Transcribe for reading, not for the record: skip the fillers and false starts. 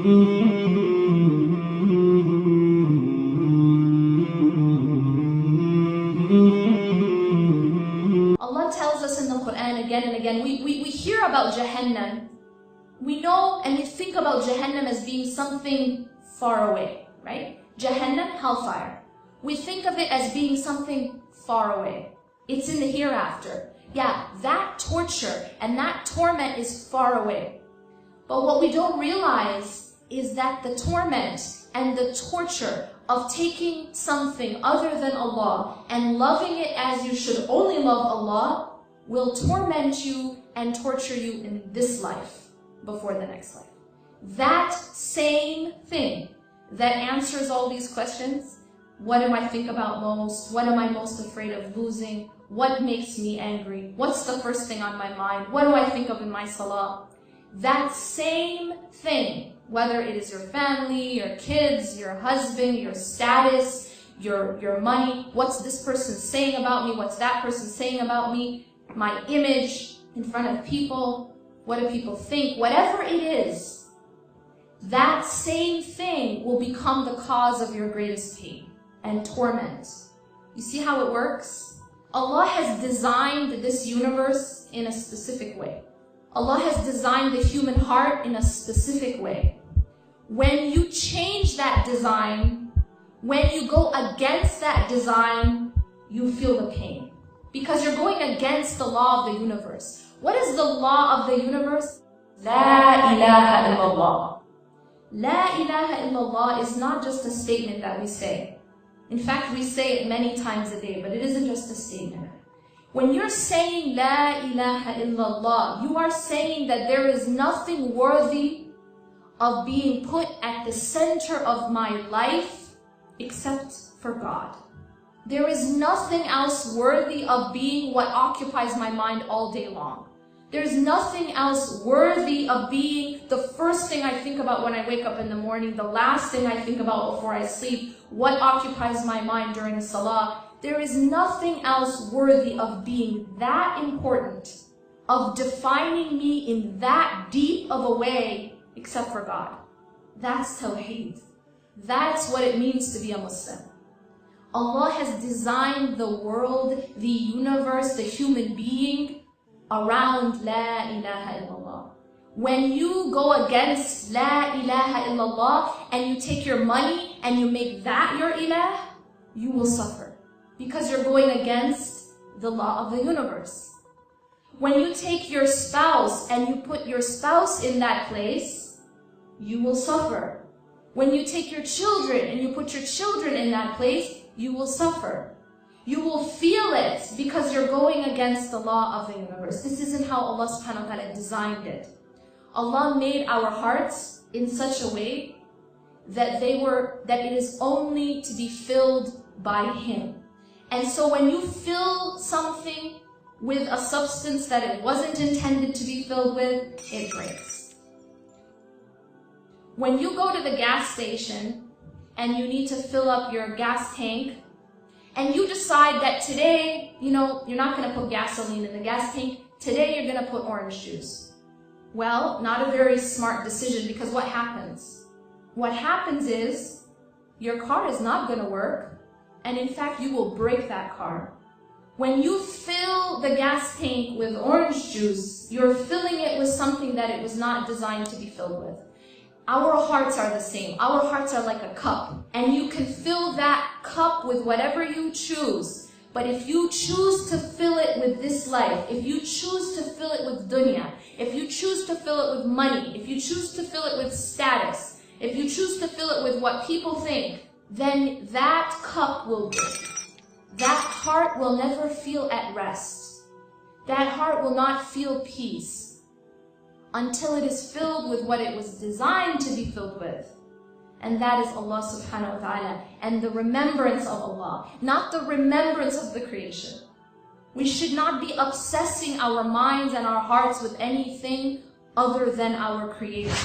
Allah tells us in the Quran again and again, we hear about Jahannam. We know and we think about Jahannam as being something far away, right? Jahannam, hellfire. We think of it as being something far away. It's in the hereafter. Yeah, that torture and that torment is far away. But what we don't realize is that the torment and the torture of taking something other than Allah and loving it as you should only love Allah will torment you and torture you in this life before the next life. That same thing that answers all these questions, what do I think about most? What am I most afraid of losing? What makes me angry? What's the first thing on my mind? What do I think of in my salah? That same thing, whether it is your family, your kids, your husband, your status, your money, what's this person saying about me, what's that person saying about me, my image in front of people, what do people think, whatever it is, that same thing will become the cause of your greatest pain and torment. You see how it works? Allah has designed this universe in a specific way. Allah has designed the human heart in a specific way. When you change that design, when you go against that design, you feel the pain. Because you're going against the law of the universe. What is the law of the universe? La ilaha illallah. La ilaha illallah is not just a statement that we say. In fact, we say it many times a day, but it isn't just a statement. When you're saying La ilaha illallah, you are saying that there is nothing worthy of being put at the center of my life except for God. There is nothing else worthy of being what occupies my mind all day long. There's nothing else worthy of being the first thing I think about when I wake up in the morning, the last thing I think about before I sleep, what occupies my mind during salah. There is nothing else worthy of being that important, of defining me in that deep of a way, except for God. That's Tawheed. That's what it means to be a Muslim. Allah has designed the world, the universe, the human being around La ilaha illallah. When you go against La ilaha illallah and you take your money and you make that your ilah, you will suffer. Because you're going against the law of the universe. When you take your spouse and you put your spouse in that place, you will suffer. When you take your children and you put your children in that place, you will suffer. You will feel it because you're going against the law of the universe. This isn't how Allah subhanahu wa ta'ala designed it. Allah made our hearts in such a way that it is only to be filled by Him. And so when you fill something with a substance that it wasn't intended to be filled with, it breaks. When you go to the gas station and you need to fill up your gas tank, and you decide that today, you're not going to put gasoline in the gas tank, today you're going to put orange juice. Well, not a very smart decision, because what happens? What happens is, your car is not going to work, and in fact, you will break that car. When you fill the gas tank with orange juice, you're filling it with something that it was not designed to be filled with. Our hearts are the same. Our hearts are like a cup, and you can fill that cup with whatever you choose. But if you choose to fill it with this life, if you choose to fill it with dunya, if you choose to fill it with money, if you choose to fill it with status, if you choose to fill it with what people think, then that cup will break. That heart will never feel at rest. That heart will not feel peace until it is filled with what it was designed to be filled with. And that is Allah subhanahu wa ta'ala and the remembrance of Allah, not the remembrance of the creation. We should not be obsessing our minds and our hearts with anything other than our Creator.